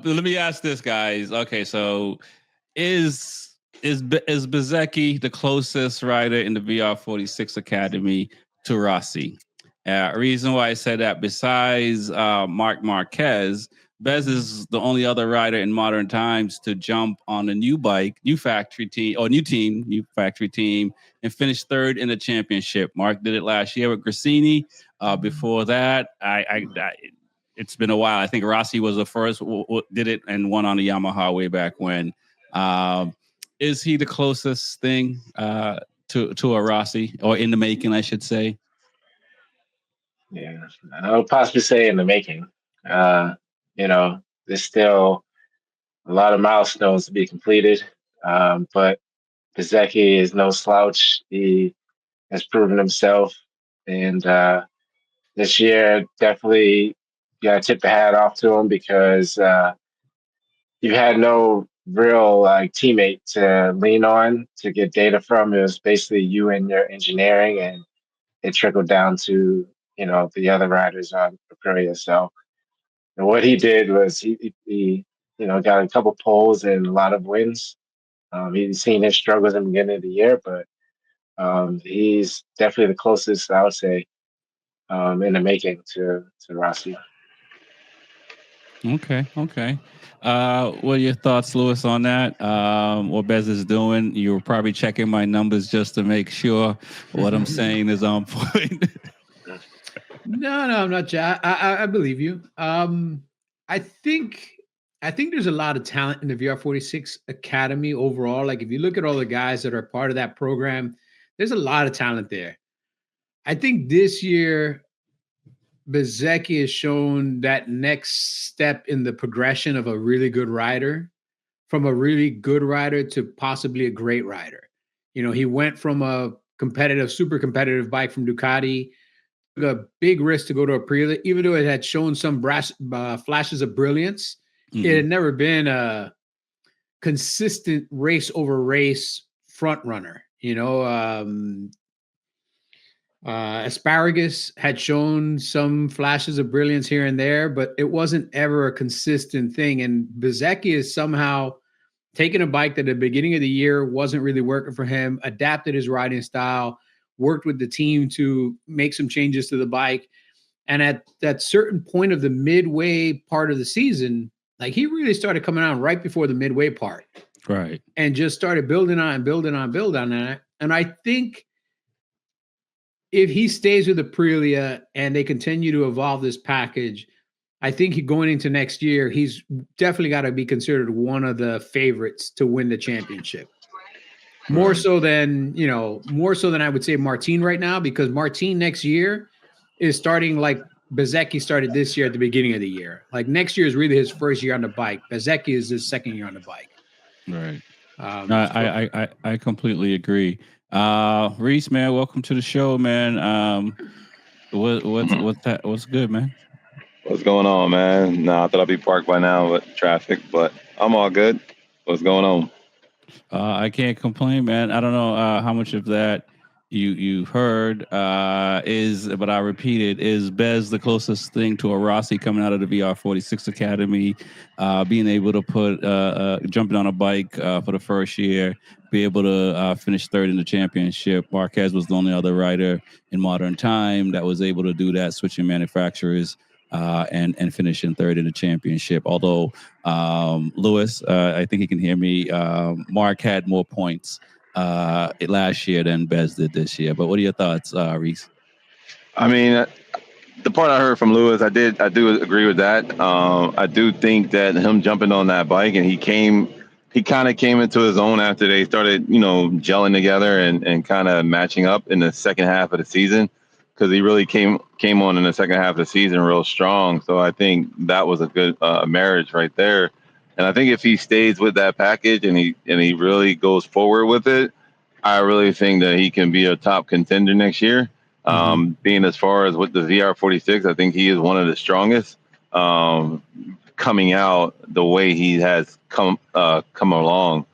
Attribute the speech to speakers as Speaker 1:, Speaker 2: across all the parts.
Speaker 1: Let me ask this, guys. Okay, so is Bezecchi the closest rider in the VR46 Academy to Rossi? Reason why I said that, besides Mark Marquez, Bez is the only other rider in modern times to jump on a new bike, new factory team, or new factory team, and finish third in the championship. Mark did it last year with Grassini. Before that, it's been a while. I think Rossi was the first, did it and won on the Yamaha way back when. Um, is he the closest thing to a Rossi, or in the making, I should say?
Speaker 2: Yeah, I would possibly say in the making. Uh, there's still a lot of milestones to be completed, but Bezecchi is no slouch. He has proven himself, and this year definitely got to tip the hat off to him because you had no real like teammate to lean on to get data from. It was basically you and your engineering, and it trickled down to the other riders on Aprilia. So and what he did was he got a couple poles and a lot of wins. He's seen his struggles in the beginning of the year, but he's definitely the closest, I would say, in the making to Rossi.
Speaker 1: Okay. What are your thoughts, Lewis, on that? What Bez is doing? You were probably checking my numbers just to make sure what I'm saying is on point.
Speaker 3: No, I'm not. I believe you. I think I think there's a lot of talent in the VR46 Academy overall. Like if you look at all the guys that are part of that program, there's a lot of talent there. I think this year Bezecchi has shown that next step in the progression of a really good rider, from a really good rider to possibly a great rider. He went from a competitive, super competitive bike from Ducati, took a big risk to go to Aprilia, even though it had shown some flashes of brilliance. It had never been a consistent race over race front runner. Asparagus had shown some flashes of brilliance here and there, but it wasn't ever a consistent thing. And Bezecchi is somehow taking a bike that at the beginning of the year wasn't really working for him, adapted his riding style, worked with the team to make some changes to the bike. And at that certain point of the midway part of the season, like he really started coming on right before the midway part.
Speaker 1: Right.
Speaker 3: And just started building on that. And I think if he stays with Aprilia and they continue to evolve this package, I think going into next year, he's definitely got to be considered one of the favorites to win the championship. More so than I would say Martin right now, because Martin next year is starting like Bezecchi started this year at the beginning of the year. Like next year is really his first year on the bike. Bezecchi is his second year on the bike.
Speaker 1: Right. I completely agree. Reese, man, welcome to the show, man. What's good, man?
Speaker 4: What's going on, man? Nah, I thought I'd be parked by now with traffic, but I'm all good. What's going on?
Speaker 1: I can't complain, man. I don't know how much of that you heard but I repeat it, is Bez the closest thing to a Rossi coming out of the VR46 Academy, being able to put jumping on a bike for the first year, be able to finish third in the championship. Marquez was the only other rider in modern time that was able to do that, switching manufacturers. And finishing third in the championship. Although Lewis, I think he can hear me. Mark had more points last year than Bez did this year. But what are your thoughts, Reese?
Speaker 4: I mean, the part I heard from Lewis, I do agree with that. I do think that him jumping on that bike and he kind of came into his own after they started, gelling together and kind of matching up in the second half of the season. Because he really came on in the second half of the season real strong. So I think that was a good marriage right there. And I think if he stays with that package and he really goes forward with it, I really think that he can be a top contender next year. Being as far as with the VR46, I think he is one of the strongest coming out the way he has come along.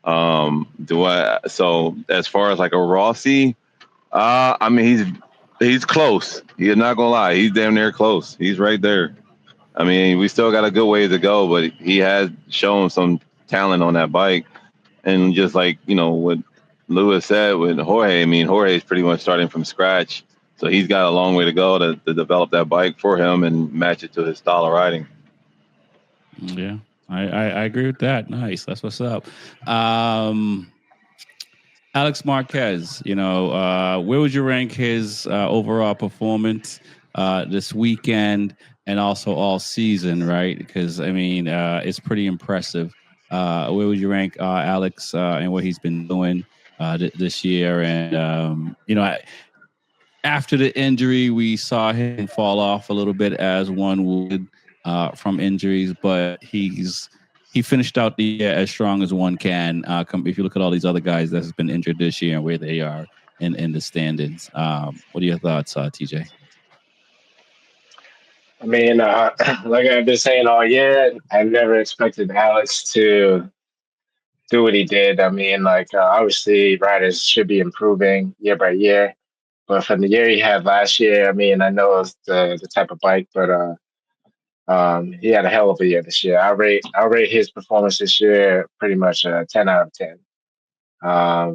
Speaker 4: So as far as like a Rossi, I mean, he's close. He's not gonna lie. He's damn near close. He's right there. I mean, we still got a good ways to go, but he has shown some talent on that bike. And just like, what Lewis said with Jorge, I mean, Jorge is pretty much starting from scratch. So he's got a long way to go to develop that bike for him and match it to his style of riding.
Speaker 1: Yeah, I agree with that. Nice. That's what's up. Alex Marquez, where would you rank his overall performance this weekend and also all season, right? Because, I mean, it's pretty impressive. Where would you rank Alex and what he's been doing this year? And, after the injury, we saw him fall off a little bit as one would from injuries, but he finished out the year as strong as one can. If you look at all these other guys that's been injured this year and where they are in the standings, what are your thoughts, TJ?
Speaker 2: I mean, like I've been saying all year, I never expected Alex to do what he did. I mean, like obviously, riders should be improving year by year, but from the year he had last year, I mean, I know it's the type of bike, but he had a hell of a year this year. I rate his performance this year pretty much a 10 out of 10. I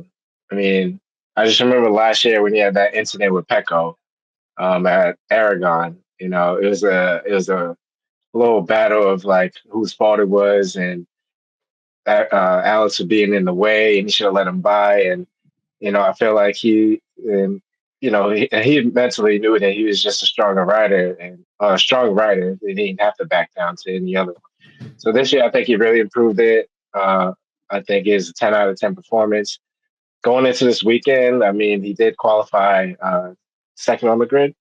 Speaker 2: mean, I just remember last year when he had that incident with Pecco at Aragon. It was a little battle of like whose fault it was, and Alex for being in the way, and he should have let him by. And I feel like he mentally knew that he was just a stronger rider and a strong rider, and he didn't have to back down to any other one. So this year, I think he really improved it. I think it's a 10 out of 10 performance. Going into this weekend, I mean, he did qualify second on the grid,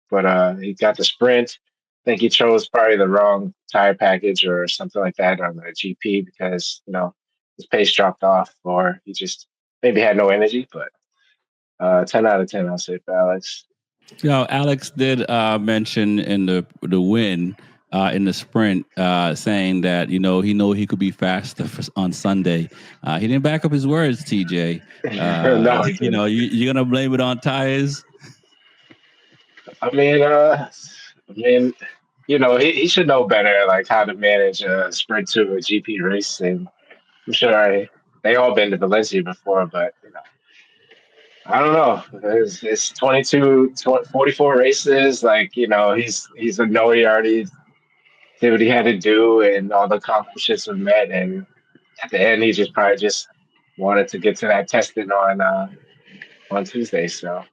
Speaker 2: but he got the sprint. I think he chose probably the wrong tire package or something like that on the GP because, his pace dropped off or he just maybe had no energy, but 10 out of 10, I'll say for Alex.
Speaker 1: Alex did mention in the win in the sprint, saying that he know he could be faster on Sunday. He didn't back up his words, TJ.
Speaker 2: No,
Speaker 1: you're gonna blame it on tires.
Speaker 2: I mean, he should know better, like how to manage a sprint to a GP race, and I'm sure they all been to Valencia before, but I don't know. It's 44 races. Like, he's a know he already did what he had to do and all the accomplishments were met. And at the end, he just probably just wanted to get to that testing on Tuesday. So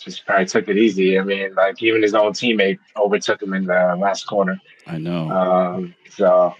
Speaker 2: just probably took it easy. I mean, like even his own teammate overtook him in the last corner.
Speaker 1: I know.
Speaker 2: So,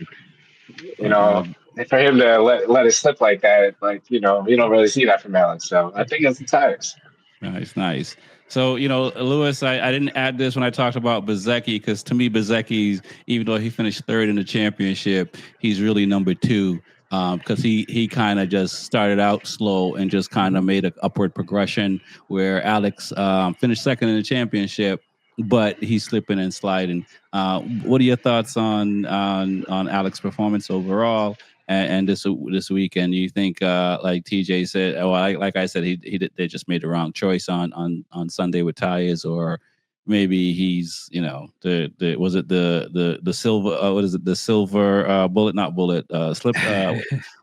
Speaker 2: for him to let it slip like that, like, you don't really see that from Alex. So I think it's the tires.
Speaker 1: Nice. So, Lewis, I didn't add this when I talked about Bezzecchi because to me, Bezzecchi's, even though he finished third in the championship, he's really number two because he kind of just started out slow and just kind of made an upward progression where Alex finished second in the championship, but he's slipping and sliding. What are your thoughts on Alex's performance overall? And this weekend, you think, like TJ said, like I said, they just made the wrong choice on Sunday with tires, or maybe he's was it the silver what is it, the silver bullet, not bullet, slip,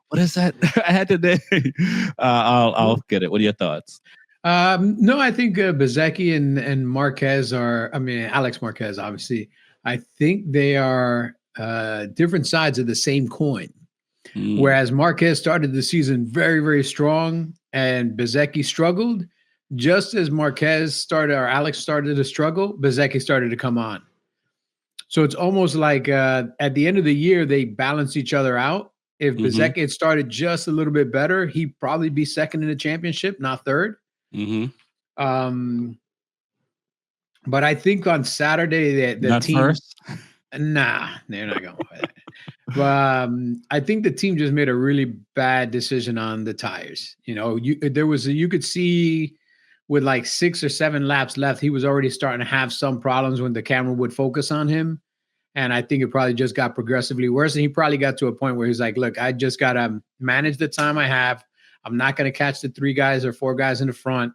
Speaker 1: what is that? I had to name. I'll get it. What are your thoughts?
Speaker 3: No, I think Bezzecchi and Marquez Alex Marquez, obviously, I think they are different sides of the same coin. Whereas Marquez started the season very, very strong and Bezzecchi struggled, just as Alex started to struggle, Bezzecchi started to come on. So it's almost like at the end of the year, they balance each other out. If Bezzecchi had started just a little bit better, he'd probably be second in the championship, not third. But I think on Saturday, the team...
Speaker 1: First?
Speaker 3: Nah, they're not going for that. But I think the team just made a really bad decision on the tires. You could see with like 6 or 7 laps left, he was already starting to have some problems when the camera would focus on him. And I think it probably just got progressively worse. And he probably got to a point where he's like, look, I just got to manage the time I have. I'm not going to catch the 3 guys or 4 guys in the front.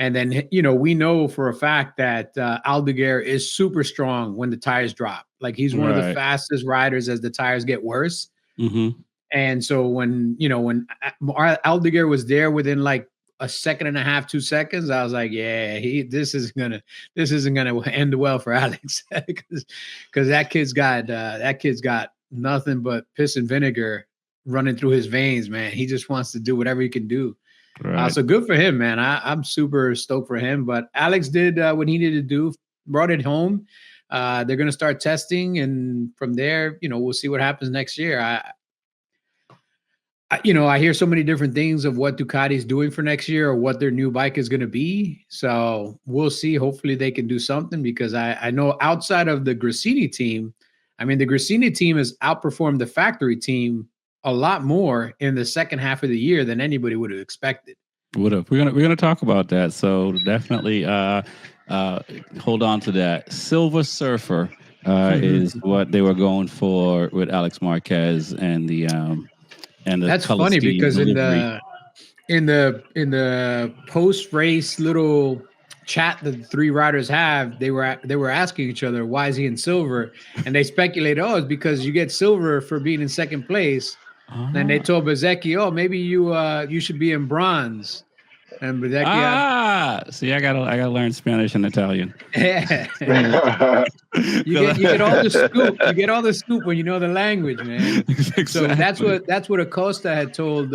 Speaker 3: And then, we know for a fact that Aldeguer is super strong when the tires drop. Like he's one of the fastest riders as the tires get worse.
Speaker 1: Mm-hmm.
Speaker 3: And so when Aldeguer was there within like a second and a half, 2 seconds, I was like, yeah, this isn't gonna end well for Alex because that kid's got nothing but piss and vinegar running through his veins, man. He just wants to do whatever he can do.
Speaker 1: Right.
Speaker 3: So good for him, man. I'm super stoked for him. But Alex did what he needed to do, brought it home. They're going to start testing, and from there, we'll see what happens next year. I hear so many different things of what Ducati's doing for next year or what their new bike is going to be. So we'll see. Hopefully they can do something because I know outside of the Grassini team, I mean, the Grassini team has outperformed the factory team a lot more in the second half of the year than anybody would have expected.
Speaker 1: We're gonna talk about that. So definitely hold on to that. Silver Surfer is what they were going for with Alex Marquez and the
Speaker 3: That's funny because delivery. in the post race little chat that the three riders have, they were asking each other, why is he in silver? And they speculated, it's because you get silver for being in second place. And they told Bezzecchi, maybe you should be in bronze. And Bezzecchi,
Speaker 1: see, I gotta learn Spanish and Italian.
Speaker 3: Yeah. you get all the scoop. You get all the scoop when you know the language, man. Exactly. So that's what Acosta had told.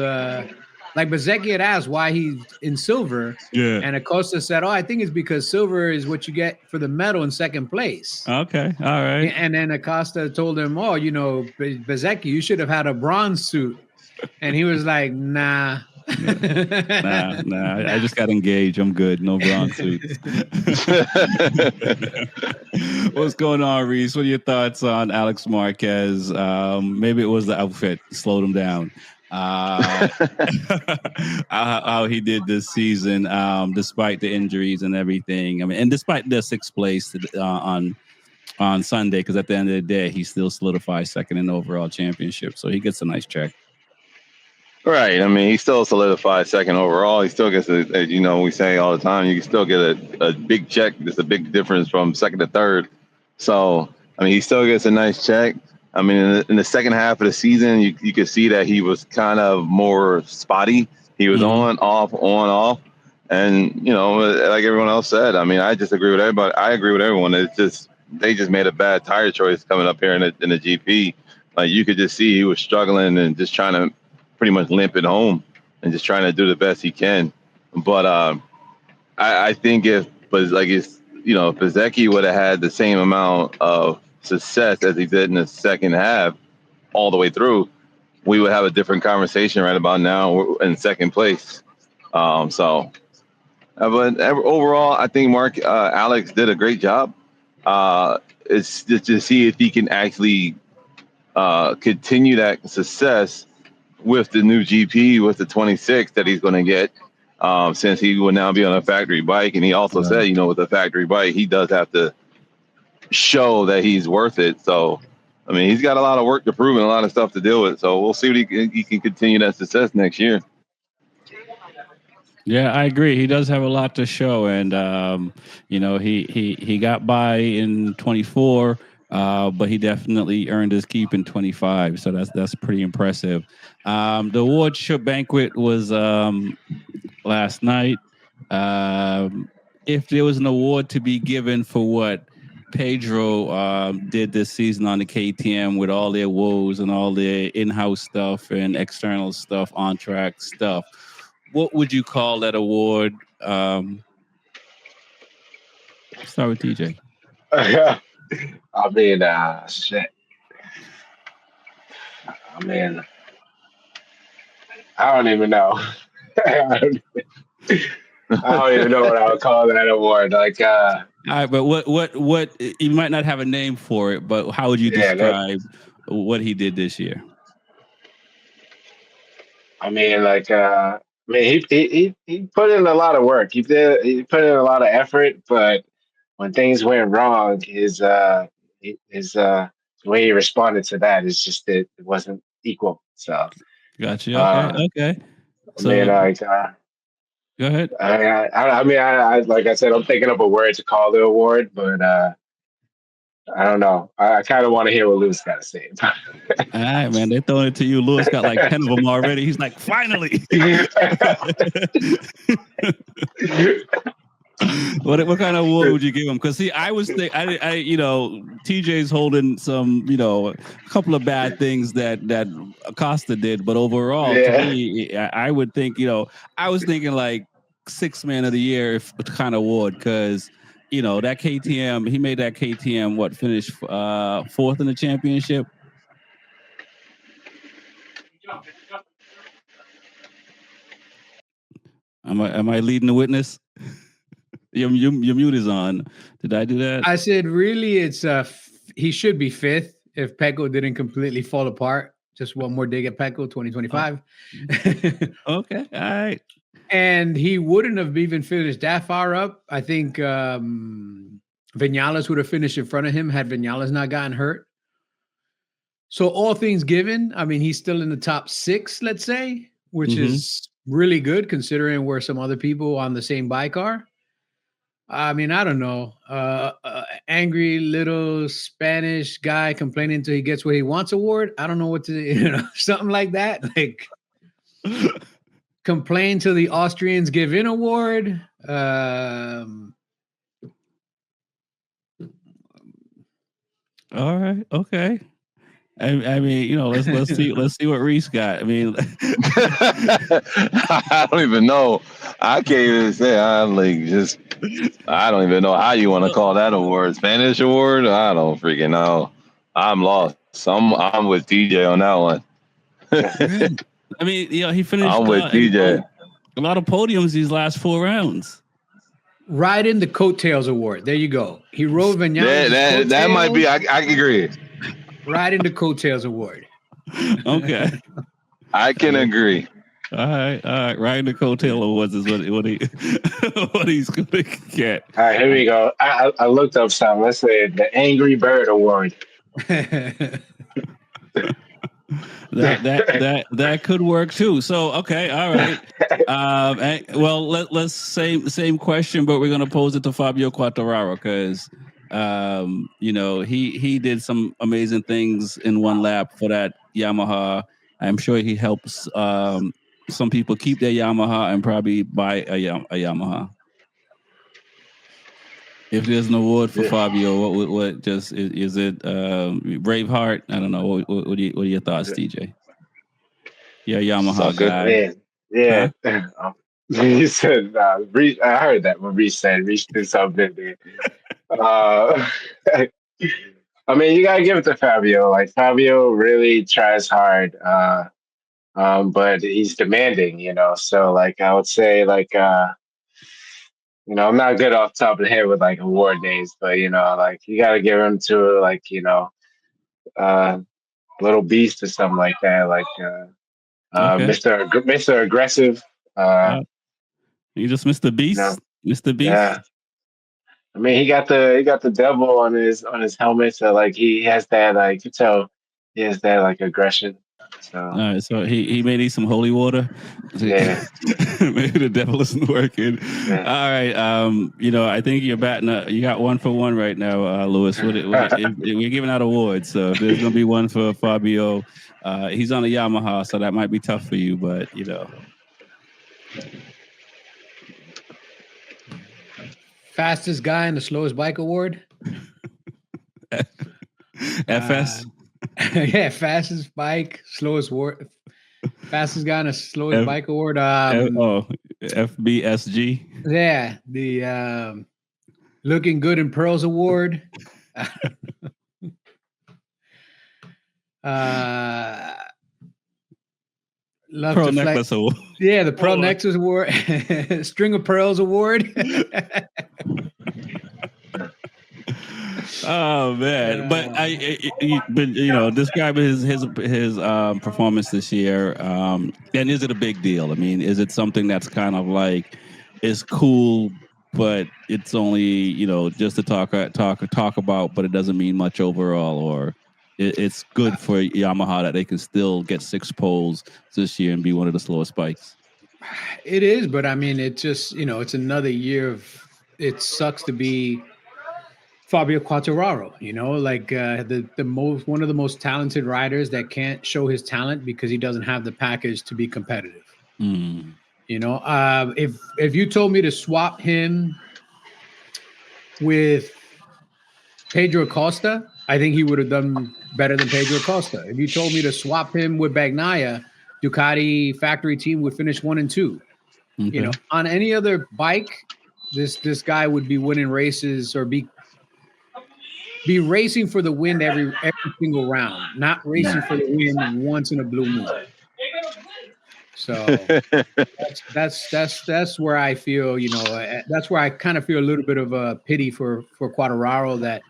Speaker 3: Like Bezzecchi had asked why he's in silver.
Speaker 1: Yeah.
Speaker 3: And Acosta said, I think it's because silver is what you get for the medal in second place.
Speaker 1: Okay. All right.
Speaker 3: And then Acosta told him, Bezzecchi, you should have had a bronze suit. And he was like, nah.
Speaker 1: Nah. I just got engaged. I'm good. No bronze suits. What's going on, Reese? What are your thoughts on Alex Marquez? Maybe it was the outfit slowed him down. How he did this season, despite the injuries and everything. I mean, and despite the sixth place on Sunday, because at the end of the day, he still solidifies second in the overall championship. So he gets a nice check.
Speaker 4: Right. I mean, he still solidifies second overall. He still gets we say all the time, you can still get a big check. There's a big difference from second to third. So, I mean, he still gets a nice check. I mean, in the second half of the season, you could see that he was kind of more spotty. He was on, off. And, like everyone else said, I mean, I just agree with everybody. I agree with everyone. It's just, they just made a bad tire choice coming up here in the GP. Like, you could just see he was struggling and just trying to pretty much limp it home and just trying to do the best he can. But I think if Bezzecchi would have had the same amount of success as he did in the second half all the way through, we would have a different conversation right about now. We're in second place. But overall, I think Alex did a great job. It's just to see if he can actually continue that success with the new GP, with the 26 that he's going to get, since he will now be on a factory bike. And he also said, with the factory bike, he does have to show that he's worth it. So, I mean, he's got a lot of work to prove and a lot of stuff to deal with. So we'll see what he can continue that success next year.
Speaker 1: Yeah, I agree. He does have a lot to show, and he got by in 24, but he definitely earned his keep in 25. So that's pretty impressive. The award show banquet was last night. If there was an award to be given for what Pedro did this season on the KTM with all their woes and all their in-house stuff and external stuff, on-track stuff, what would you call that award? Start with DJ.
Speaker 2: I mean, shit. I mean, I don't even know. I don't even know what I would call that award. Like,
Speaker 1: all right, but what you might not have a name for it, but how would you describe what he did this year?
Speaker 2: I mean, like, he put in a lot of work. He put in a lot of effort, but when things went wrong, his the way he responded to that is just that it wasn't equal. So,
Speaker 1: Gotcha. Okay.
Speaker 2: I mean, like,
Speaker 1: Go ahead.
Speaker 2: I mean, like I said, I'm thinking up a word to call the award, but I don't know. I kind of want to hear what Lewis got to say.
Speaker 1: All right, man. They're throwing it to you. Lewis got like 10 of them already. He's like, finally. What kind of award would you give him? Because see, I was TJ's holding some, a couple of bad things that Acosta did, but overall, to me, I would think, I was thinking like 6th man of the year kind of award, because that KTM, he made that KTM finish 4th in the championship. Am I leading the witness? Your mute is on. Did I do that?
Speaker 3: I said, really, it's he should be 5th if Pecco didn't completely fall apart. Just one more dig at Pecco, 2025.
Speaker 1: Okay, all right.
Speaker 3: And he wouldn't have even finished that far up. I think Vinales would have finished in front of him had Vinales not gotten hurt. So all things given, I mean, he's still in the top 6, let's say, which is really good considering where some other people on the same bike are. I mean, I don't know. Angry little Spanish guy complaining until he gets what he wants award. I don't know what to, something like that. Like, complain till the Austrians give in award.
Speaker 1: All right. Okay. I mean, let's see what Reese got. I mean,
Speaker 4: I don't even know. I can't even say. I don't even know how you want to call that award. Spanish award? I don't freaking know. I'm lost. I'm with DJ on that one.
Speaker 1: I mean, he finished.
Speaker 4: I'm with DJ.
Speaker 1: A lot of podiums these last 4 rounds.
Speaker 3: Riding the coattails award. There you go. He rode Vinales.
Speaker 4: That might be. I agree.
Speaker 3: Riding the coattails award.
Speaker 1: Okay.
Speaker 4: I can agree.
Speaker 1: All right. Riding the coattail awards is what he's going to get.
Speaker 2: All right, here we go. I looked up something. Let's say the Angry Bird Award.
Speaker 1: that could work too. So okay, all right. Well, let's same question, but we're gonna pose it to Fabio Quartararo because he did some amazing things in one lap for that Yamaha. I'm sure he helps some people keep their Yamaha and probably buy a Yamaha. If there's an award for Fabio, what just is it? Braveheart? I don't know. What are your thoughts, DJ? Yeah, Yamaha guy.
Speaker 2: Yeah. Huh? He said, I heard that when Reese said Reese did something. I mean, you gotta give it to Fabio. Like Fabio really tries hard, but he's demanding. So like I would say like. I'm not good off the top of the head with like award names, but like you got to give him to like Little Beast or something like that, like
Speaker 1: okay.
Speaker 2: Mr. Aggressive.
Speaker 1: You just Mr. Beast, Mr. Beast.
Speaker 2: Yeah, I mean he got the devil on his helmet, so like he has that like you tell he has that like aggression. So.
Speaker 1: All right, so he may need some holy water.
Speaker 2: Yeah,
Speaker 1: maybe the devil isn't working. Yeah. All right, I think you're batting. You got 1 for 1 right now, Lewis. We're giving out awards, so there's gonna be one for Fabio. He's on a Yamaha, so that might be tough for you, but
Speaker 3: Fastest guy in the slowest bike award.
Speaker 1: FS.
Speaker 3: Yeah, fastest bike, slowest award, fastest guy in the slowest bike award.
Speaker 1: FBSG.
Speaker 3: Yeah, the looking good in pearls award. Love
Speaker 1: Pearl Necklace Award.
Speaker 3: Yeah, the Pearl Necklace Award. String of Pearls Award.
Speaker 1: Oh man, but describe his performance this year. And is it a big deal? I mean, is it something that's kind of like it's cool, but it's only just to talk about, but it doesn't mean much overall, or it's good for Yamaha that they can still get 6 poles this year and be one of the slowest bikes?
Speaker 3: It is, but I mean, it just it's another year of. It sucks to be Fabio Quartararo. Like the most one of the most talented riders that can't show his talent because he doesn't have the package to be competitive.
Speaker 1: Mm.
Speaker 3: If you told me to swap him with Pedro Acosta, I think he would have done better than Pedro Acosta. If you told me to swap him with Bagnaia, Ducati factory team would finish 1 and 2.
Speaker 1: Okay.
Speaker 3: On any other bike, this guy would be winning races or be racing for the win every single round, not racing for the win once in a blue moon. So that's where I feel, that's where I kind of feel a little bit of a pity for Quartararo that,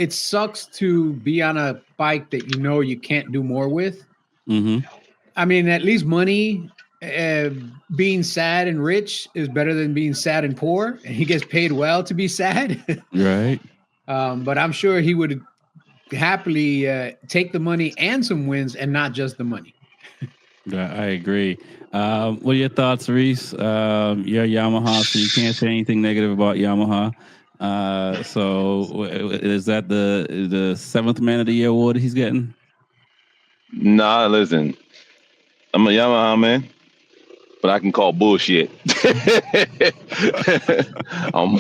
Speaker 3: it sucks to be on a bike that you can't do more with.
Speaker 1: Mm-hmm.
Speaker 3: I mean, at least money, being sad and rich is better than being sad and poor, and he gets paid well to be sad.
Speaker 1: Right.
Speaker 3: But I'm sure he would happily take the money and some wins and not just the money.
Speaker 1: Yeah, I agree. What are your thoughts, Reese? You're Yamaha, so you can't say anything negative about Yamaha. So is that the 7th Man of the Year award he's getting?
Speaker 4: Nah, listen, I'm a Yamaha man, but I can call bullshit. On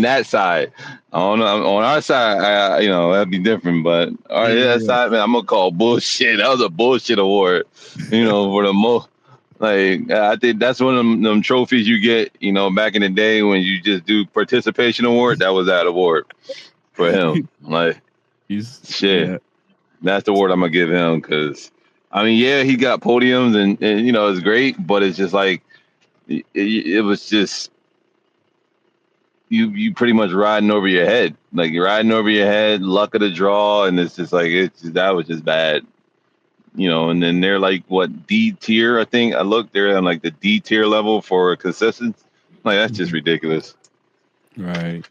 Speaker 4: that side, on our side, that'd be different. But that side, man, I'm gonna call bullshit. That was a bullshit award, for the most. Like, I think that's one of them trophies you get, back in the day when you just do participation award. That was that award for him. Like, shit.
Speaker 1: Yeah.
Speaker 4: That's the award I'm gonna give him because, I mean, yeah, he got podiums and it's great, but it's just like it was just you pretty much riding over your head, like you're riding over your head, luck of the draw, and it's just like that was just bad, And then they're like what D tier, I think I looked, they're on like the D tier level for consistency. Like that's just ridiculous.
Speaker 1: Right.